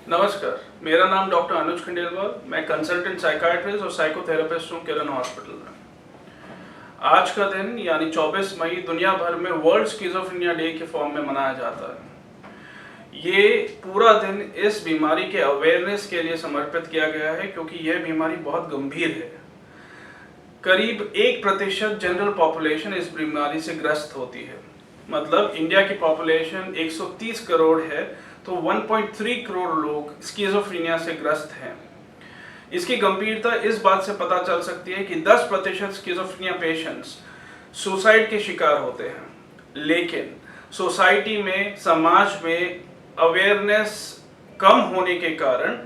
नमस्कार, मेरा नाम डॉक्टर अनुज खंडेलवाल। मैं कंसल्टेंट साइकाइट्रिस्ट और साइकोथेरेपिस्ट हूँ किरण हॉस्पिटल में। आज का दिन यानी 24 मई दुनिया भर में वर्ल्ड स्किज़ोफ्रेनिया डे के फॉर्म में मनाया जाता है। ये पूरा दिन इस बीमारी के अवेयरनेस के लिए समर्पित किया गया है क्योंकि यह बीमारी बहुत गंभीर है। करीब 1% जनरल पॉपुलेशन इस बीमारी से ग्रस्त होती है। मतलब इंडिया की पॉपुलेशन 130 करोड़ है तो 1.3 करोड़ लोग स्किज़ोफ्रेनिया से ग्रस्त हैं। इसकी गंभीरता इस बात से पता चल सकती है कि 10% स्किज़ोफ्रेनिया पेशेंट्स सुसाइड के शिकार होते हैं, लेकिन सोसाइटी में, समाज में अवेयरनेस कम होने के कारण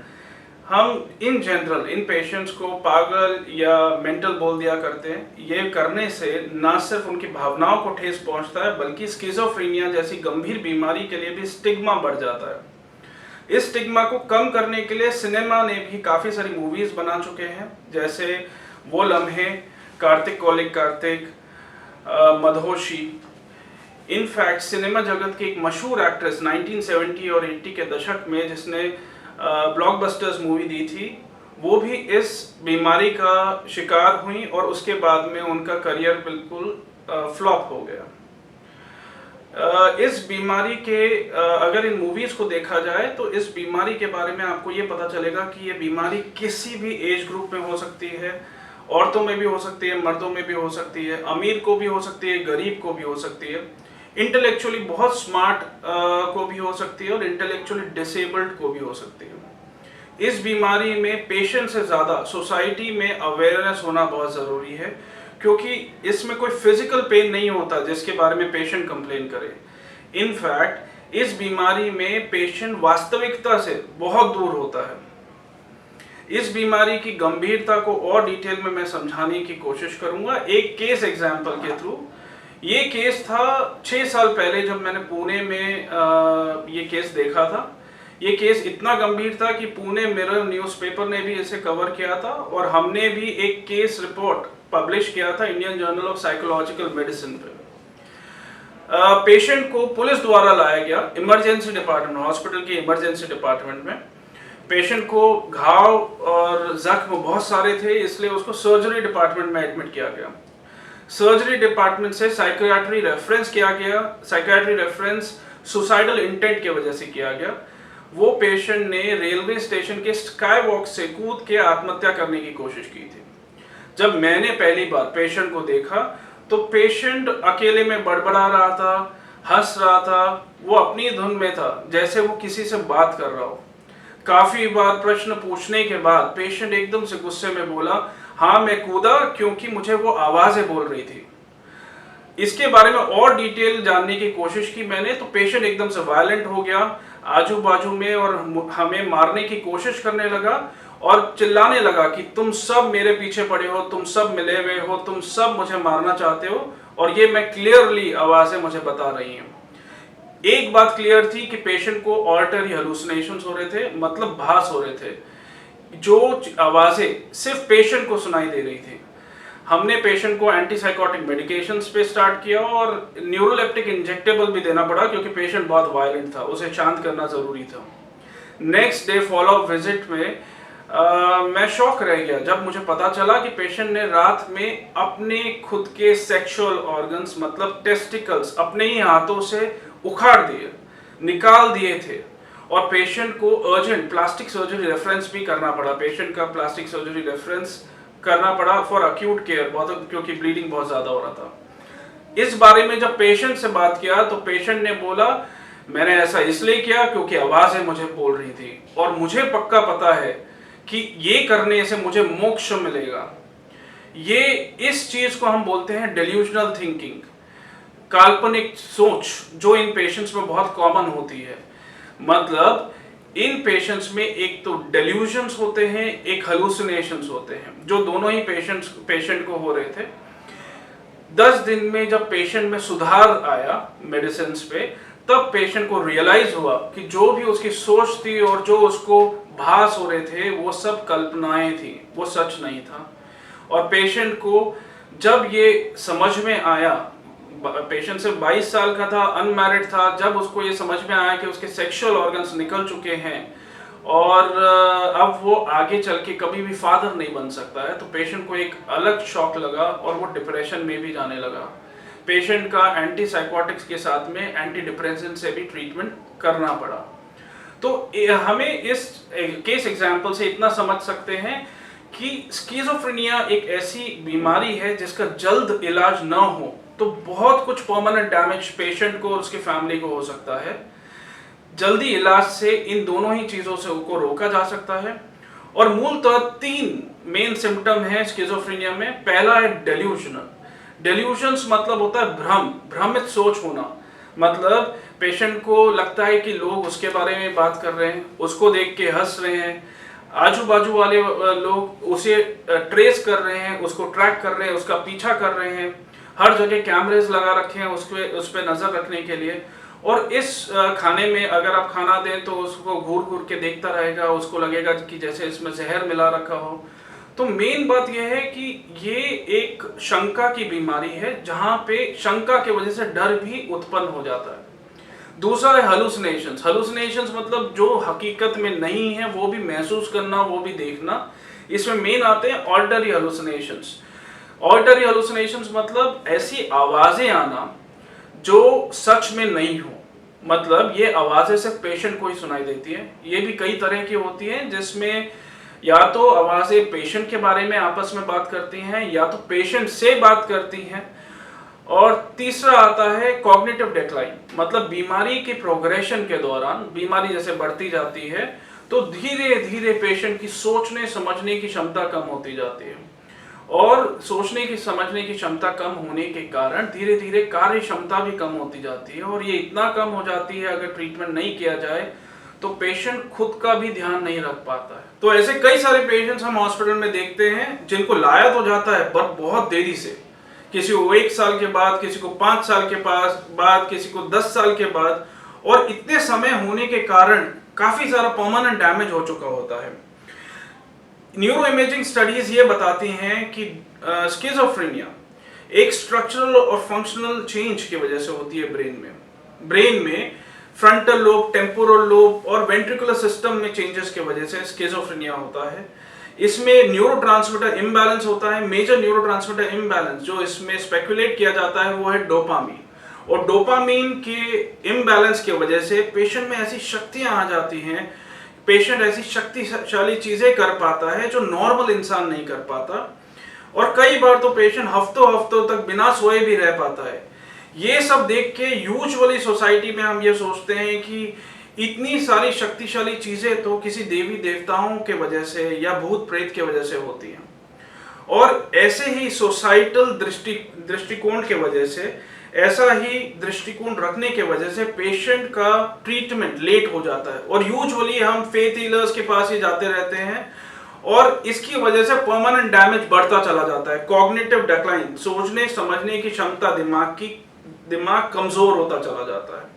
हम इन जनरल इन पेशेंट्स को पागल या मेंटल बोल दिया करते हैं। ये करने से न सिर्फ उनकी भावनाओं को ठेस पहुंचता है बल्कि स्किज़ोफ्रेनिया जैसी गंभीर बीमारी के लिए भी स्टिग्मा बढ़ जाता है। इस स्टिग्मा को कम करने के लिए सिनेमा ने भी काफ़ी सारी मूवीज़ बना चुके हैं, जैसे वो लम्हे, कार्तिक कौलिक कार्तिक, मदहोशी। इनफैक्ट सिनेमा जगत की एक मशहूर एक्ट्रेस 1970 और 80 के दशक में जिसने ब्लॉकबस्टर्स मूवी दी थी, वो भी इस बीमारी का शिकार हुई और उसके बाद में उनका करियर बिल्कुल फ्लॉप हो गया। इस बीमारी के अगर इन मूवीज़ को देखा जाए तो इस बीमारी के बारे में आपको ये पता चलेगा कि ये बीमारी किसी भी एज ग्रुप में हो सकती है। औरतों में भी हो सकती है, मर्दों में भी हो सकती है, अमीर को भी हो सकती है, गरीब को भी हो सकती है, इंटेलेक्चुअली बहुत स्मार्ट को भी हो सकती है और इंटेलेक्चुअली डिसेबल्ड को भी हो सकती है। इस बीमारी में पेशेंट से ज़्यादा सोसाइटी में अवेयरनेस होना बहुत ज़रूरी है क्योंकि इसमें कोई फिजिकल पेन नहीं होता जिसके बारे में पेशेंट कंप्लेन करे। इनफैक्ट इस बीमारी में पेशेंट वास्तविकता से बहुत दूर होता है। इस बीमारी की गंभीरता को और डिटेल में मैं समझाने की कोशिश करूंगा एक केस एग्जाम्पल के थ्रू। ये केस था 6 साल पहले जब मैंने पुणे में ये केस देखा था। ये केस इतना गंभीर था कि पुणे मिरर न्यूज़पेपर ने भी इसे कवर किया था और हमने भी एक केस रिपोर्ट पब्लिश किया था Indian journal of psychological medicine पे। पेशेंट को पुलिस द्वारा लाया गया इमरजेंसी डिपार्टमेंट, हॉस्पिटल के इमरजेंसी डिपार्टमेंट में। पेशेंट को घाव और जख्म बहुत सारे थे, इसलिए उसको सर्जरी डिपार्टमेंट में एडमिट किया गया। सर्जरी डिपार्टमेंट से साइकियाट्री रेफरेंस किया गया। साइकियाट्री रेफरेंस सुसाइडल इंटेंट की वजह से किया गया। वो पेशेंट ने रेलवे स्टेशन के स्काई वॉक से कूद के आत्महत्या करने की कोशिश की थी। जब मैंने पहली बार पेशेंट को देखा तो पेशेंट अकेले में बड़बड़ा रहा था, हंस रहा था, वो अपनी धुन में था जैसे वो किसी से बात कर रहा हो। काफ़ी बार प्रश्न पूछने के बाद पेशेंट एकदम से गुस्से में बोला, हाँ मैं कूदा क्योंकि मुझे वो आवाज़ें बोल रही थी। इसके बारे में और डिटेल जानने की कोशिश की मैंने तो पेशेंट एकदम से वायलेंट हो गया आजू बाजू में और हमें मारने की कोशिश करने लगा और चिल्लाने लगा कि तुम सब मेरे पीछे पड़े हो, तुम सब मिले हुए हो, तुम सब मुझे मारना चाहते हो और ये मैं क्लियरली आवाज़ें मुझे बता रही हैं। एक बात क्लियर थी कि पेशेंट को ऑल्टरी हेलुसिनेशंस हो रहे थे, मतलब भास हो रहे थे। जो आवाज़ें सिर्फ पेशेंट को सुनाई दे रही थी। हमने पेशेंट को एंटीसाइकोटिक मेडिकेशंस पे स्टार्ट किया और न्यूरोलेप्टिक इंजेक्टेबल भी देना पड़ा क्योंकि पेशेंट बहुत वायलेंट था, उसे शांत करना ज़रूरी था। नेक्स्ट डे फॉलोअप विजिट में मैं शॉक रह गया जब मुझे पता चला कि पेशेंट ने रात में अपने खुद के सेक्सुअल ऑर्गन्स मतलब टेस्टिकल्स अपने ही हाथों से उखाड़ दिए, निकाल दिए थे और पेशेंट को अर्जेंट प्लास्टिक सर्जरी रेफरेंस भी करना पड़ा। पेशेंट का प्लास्टिक सर्जरी रेफरेंस करना पड़ा फॉर अक्यूट केयर क्योंकि ब्लीडिंग बहुत ज़्यादा हो रहा था। इस बारे में जब पेशेंट से बात किया तो पेशेंट ने बोला, मैंने ऐसा इसलिए किया क्योंकि आवाज़ें मुझे बोल रही थी और मुझे पक्का पता है कि ये करने से मुझे मोक्ष मिलेगा। ये इस चीज़ को हम बोलते हैं डेल्यूजनल थिंकिंग, काल्पनिक सोच, जो इन पेशेंट्स में बहुत कॉमन होती है। मतलब इन पेशेंट्स में एक तो डेल्यूजन्स होते हैं, एक हेलुसिनेशंस होते हैं, जो दोनों ही पेशेंट को हो रहे थे। 10 दिन में जब पेशेंट में सुधार आया मेडिसिन पे, तब पेशेंट को रियलाइज हुआ कि जो भी उसकी सोच थी और जो उसको भास हो रहे थे वो सब कल्पनाएं थी, वो सच नहीं था। और पेशेंट को जब ये समझ में आया, पेशेंट सिर्फ 22 साल का था, अनमैरिड था, जब उसको ये समझ में आया कि उसके सेक्सुअल ऑर्गन्स निकल चुके हैं और अब वो आगे चल के कभी भी फादर नहीं बन सकता है। तो पेशेंट को एक अलग शॉक लगा और वो डिप्रेशन में भी जाने लगा। पेशेंट का एंटी साइकोटिक्स के साथ में एंटी डिप्रेशन से भी ट्रीटमेंट करना पड़ा। तो हमें इस केस एग्जाम्पल से इतना समझ सकते हैं कि स्किज़ोफ्रेनिया एक ऐसी बीमारी है जिसका जल्द इलाज ना हो तो बहुत कुछ परमानेंट डैमेज पेशेंट को और उसकी फैमिली को हो सकता है। जल्दी इलाज से इन दोनों ही चीज़ों से को रोका जा सकता है। और मूलतः 3 मेन सिम्टम है स्किज़ोफ्रेनिया में। पहला है डेल्यूशनल। डेल्यूशंस मतलब होता है भ्रम, भ्रमित सोच होना। मतलब पेशेंट को लगता है कि लोग उसके बारे में बात कर रहे हैं, उसको देख के हंस रहे हैं, आजू बाजू वाले लोग उसे ट्रेस कर रहे हैं, उसको ट्रैक कर रहे हैं, उसका पीछा कर रहे हैं, हर जगह कैमरेज लगा रखे हैं उस पर नज़र रखने के लिए। और इस खाने में अगर आप खाना दें तो उसको घूर घूर के देखता रहेगा, उसको लगेगा कि जैसे इसमें जहर मिला रखा हो। तो मेन बात यह है कि ये एक शंका की बीमारी है जहां पे शंका की वजह से डर भी उत्पन्न हो जाता है। दूसरा है हेलुसिनेशंस। हेलुसिनेशंस मतलब जो हकीकत में नहीं है वो भी महसूस करना, वो भी देखना। इसमें मेन आते हैं ऑडिटरी हेलुसिनेशंस। ऑडिटरी हेलुसिनेशंस मतलब ऐसी आवाजें आना जो सच में नहीं हो। मतलब ये आवाजें सिर्फ पेशेंट को ही सुनाई देती है। ये भी कई तरह की होती हैं जिसमें या तो आवाजें पेशेंट के बारे में आपस में बात करती हैं या तो पेशेंट से बात करती हैं। और तीसरा आता है कॉग्निटिव डिक्लाइन। मतलब बीमारी के प्रोग्रेशन के दौरान बीमारी जैसे बढ़ती जाती है तो धीरे धीरे पेशेंट की सोचने समझने की क्षमता कम होती जाती है। और सोचने की समझने की क्षमता कम होने के कारण धीरे धीरे कार्य क्षमता भी कम होती जाती है। और ये इतना कम हो जाती है अगर ट्रीटमेंट नहीं किया जाए तो पेशेंट खुद का भी ध्यान नहीं रख पाता है। तो ऐसे कई सारे पेशेंट्स हम हॉस्पिटल में देखते हैं जिनको लाया तो जाता है बट बहुत देरी से। किसी को 1 साल के बाद, किसी को 5 साल के बाद, किसी को 10 साल के बाद। और इतने समय होने के कारण काफी सारा परमानेंट डैमेज हो चुका होता है। न्यूरो इमेजिंग स्टडीज ये बताती हैं कि स्किज़ोफ्रेनिया एक स्ट्रक्चरल और फंक्शनल चेंज की वजह से होती है ब्रेन में फ्रंटल लोब, टेम्पोरल लोब और वेंट्रिकुलर सिस्टम में चेंजेस की वजह से स्किज़ोफ्रेनिया होता है। इसमें न्यूरोट्रांसमीटर इम्बैलेंस होता है। मेजर न्यूरोट्रांसमीटर इम्बैलेंस जो इसमें स्पेकुलेट किया जाता है वो है डोपामीन। और डोपामीन के इम्बैलेंस की वजह से पेशेंट में ऐसी शक्तियां आ जाती हैं, पेशेंट ऐसी शक्तिशाली चीजें कर पाता है जो नॉर्मल इंसान नहीं कर पाता। और कई बार तो पेशेंट हफ्तों तक बिना सोए भी रह पाता है। ये सब देख के यूजुअली सोसाइटी में हम ये सोचते हैं कि इतनी सारी शक्तिशाली चीजें तो किसी देवी देवताओं के वजह से या भूत प्रेत के वजह से होती हैं। और ऐसे ही सोसाइटल दृष्टिकोण के वजह से, ऐसा ही दृष्टिकोण रखने के वजह से पेशेंट का ट्रीटमेंट लेट हो जाता है। और यूजुअली हम फेथ हीलर्स के पास ही जाते रहते हैं और इसकी वजह से परमानेंट डैमेज बढ़ता चला जाता है। कॉग्निटिव डिक्लाइन, सोचने समझने की क्षमता दिमाग कमजोर होता चला जाता है।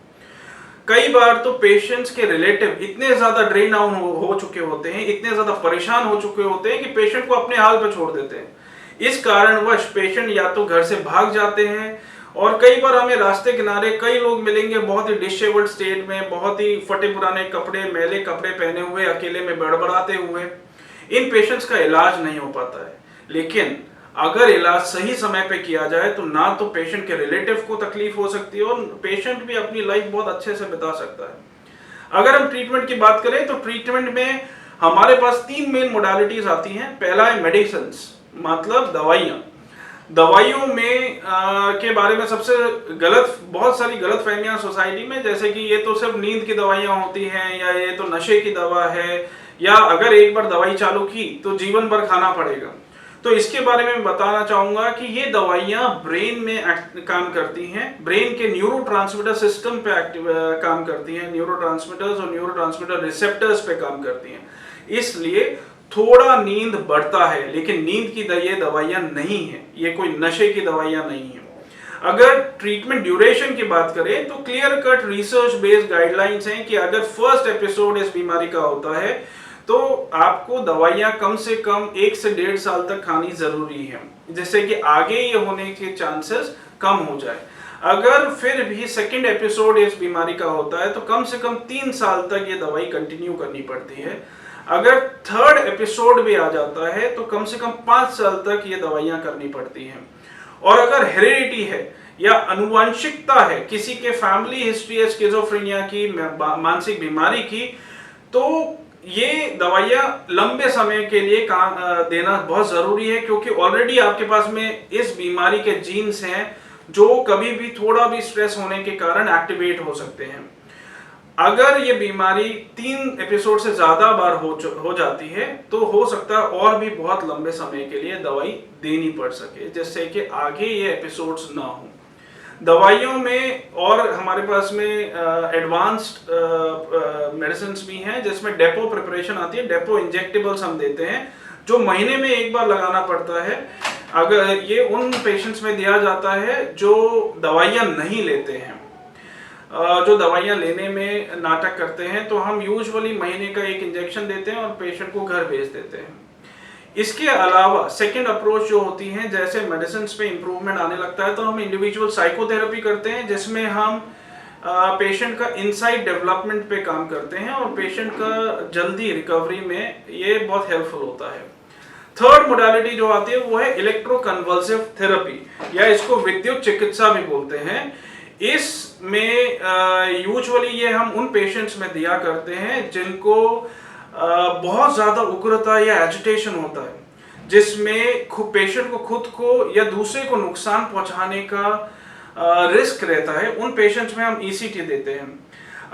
कई बार तो पेशेंट्स के रिलेटिव इतने ज्यादा ड्रेन आउट हो चुके होते हैं, इतने ज्यादा परेशान हो चुके होते हैं कि पेशेंट को अपने हाल पे छोड़ देते हैं। इस कारणवश पेशेंट या तो घर से भाग जाते हैं और कई बार हमें रास्ते किनारे कई लोग मिलेंगे बहुत ही डिसेबल्ड स्टेट में, बहुत ही फटे पुराने कपड़े, मैले कपड़े पहने हुए, अकेले में बड़बड़ाते हुए। इन पेशेंट्स का इलाज नहीं हो पाता है। लेकिन अगर इलाज सही समय पे किया जाए तो ना तो पेशेंट के रिलेटिव को तकलीफ हो सकती है और पेशेंट भी अपनी लाइफ बहुत अच्छे से बिता सकता है। अगर हम ट्रीटमेंट की बात करें तो ट्रीटमेंट में हमारे पास 3 मेन मोडालिटीज आती हैं। पहला है मेडिसिन्स, मतलब दवाइयों में के बारे में सबसे बहुत सारी गलत फहमियां सोसाइटी में, जैसे कि ये तो सिर्फ नींद की दवाइयां होती हैं या ये तो नशे की दवा है या अगर एक बार दवाई चालू की तो जीवन भर खाना पड़ेगा। तो इसके बारे में बताना चाहूंगा कि ये दवाइयां ब्रेन में काम करती हैं, ब्रेन के न्यूरोट्रांसमीटर सिस्टम पे काम करती हैं, न्यूरोट्रांसमीटर्स और न्यूरोट्रांसमीटर रिसेप्टर्स पे काम करती हैं। इसलिए थोड़ा नींद बढ़ता है, लेकिन नींद की ये दवाइयां नहीं है, ये कोई नशे की दवाइयां नहीं है। अगर ट्रीटमेंट ड्यूरेशन की बात करें तो clear cut research based guidelines हैं कि अगर फर्स्ट एपिसोड इस बीमारी का होता है तो आपको दवाइयां कम से कम 1 से 1.5 साल तक खानी जरूरी है, जिससे कि आगे ये होने के चांसेस कम हो जाए। अगर फिर भी सेकंड एपिसोड इस बीमारी का होता है तो कम से कम 3 साल तक ये दवाई कंटिन्यू करनी पड़ती है। अगर थर्ड एपिसोड भी आ जाता है तो कम से कम 5 साल तक ये दवाइयां करनी पड़ती हैं। और अगर हेरिडिटी है या अनुवांशिकता है, किसी के फैमिली हिस्ट्री है स्किज़ोफ्रेनिया की, मानसिक बीमारी की, तो ये दवाइयां लंबे समय के लिए देना बहुत जरूरी है, क्योंकि ऑलरेडी आपके पास में इस बीमारी के जीन्स हैं जो कभी भी थोड़ा भी स्ट्रेस होने के कारण एक्टिवेट हो सकते हैं। अगर ये बीमारी 3 एपिसोड से ज्यादा बार हो जाती है तो हो सकता है और भी बहुत लंबे समय के लिए दवाई देनी पड़ सके, जिससे कि आगे ये एपिसोड्स ना हो। दवाइयों में और हमारे पास में एडवांस्ड मेडिसिन भी हैं जिसमें डेपो प्रिपरेशन आती है। डेपो इंजेक्टेबल्स हम देते हैं जो महीने में एक बार लगाना पड़ता है। अगर ये उन पेशेंट्स में दिया जाता है जो दवाइयाँ नहीं लेते हैं, जो दवाइयाँ लेने में नाटक करते हैं, तो हम यूजुअली महीने का एक इंजेक्शन देते हैं और पेशेंट को घर भेज देते हैं। इसके अलावा सेकेंड अप्रोच जो होती है, जैसे मेडिसिन पे इम्प्रूवमेंट आने लगता है तो हम इंडिविजुअल साइकोथेरेपी करते हैं, जिसमें हम पेशेंट का इनसाइट डेवलपमेंट पे काम करते हैं और पेशेंट का जल्दी रिकवरी में ये बहुत हेल्पफुल होता है। थर्ड मोडालिटी जो आती है वो है इलेक्ट्रोकन्वल्सिव थेरेपी, या इसको विद्युत चिकित्सा भी बोलते हैं। इसमें यूजुअली ये हम उन पेशेंट्स में दिया करते हैं जिनको बहुत ज़्यादा उग्रता या एजिटेशन होता है, जिसमें पेशेंट को खुद को या दूसरे को नुकसान पहुंचाने का रिस्क रहता है। उन पेशेंट्स में हम ईसीटी देते हैं।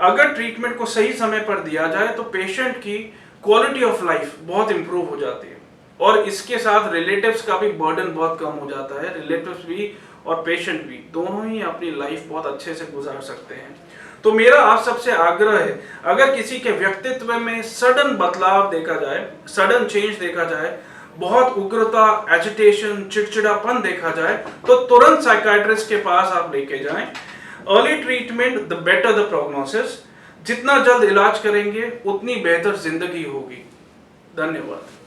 अगर ट्रीटमेंट को सही समय पर दिया जाए तो पेशेंट की क्वालिटी ऑफ लाइफ बहुत इंप्रूव हो जाती है और इसके साथ रिलेटिव्स का भी बर्डन बहुत कम हो जाता है। रिलेटिव्स भी और पेशेंट भी दोनों ही अपनी लाइफ बहुत अच्छे से गुजार सकते हैं। तो मेरा आप सबसे आग्रह है, अगर किसी के व्यक्तित्व में सडन बदलाव देखा जाए, सडन चेंज देखा जाए, बहुत उग्रता, एजिटेशन, चिड़चिड़ापन देखा जाए, तो तुरंत साइकाइट्रिस्ट के पास आप लेके जाएं। Early treatment the better the prognosis. जितना जल्द इलाज करेंगे उतनी बेहतर जिंदगी होगी। धन्यवाद।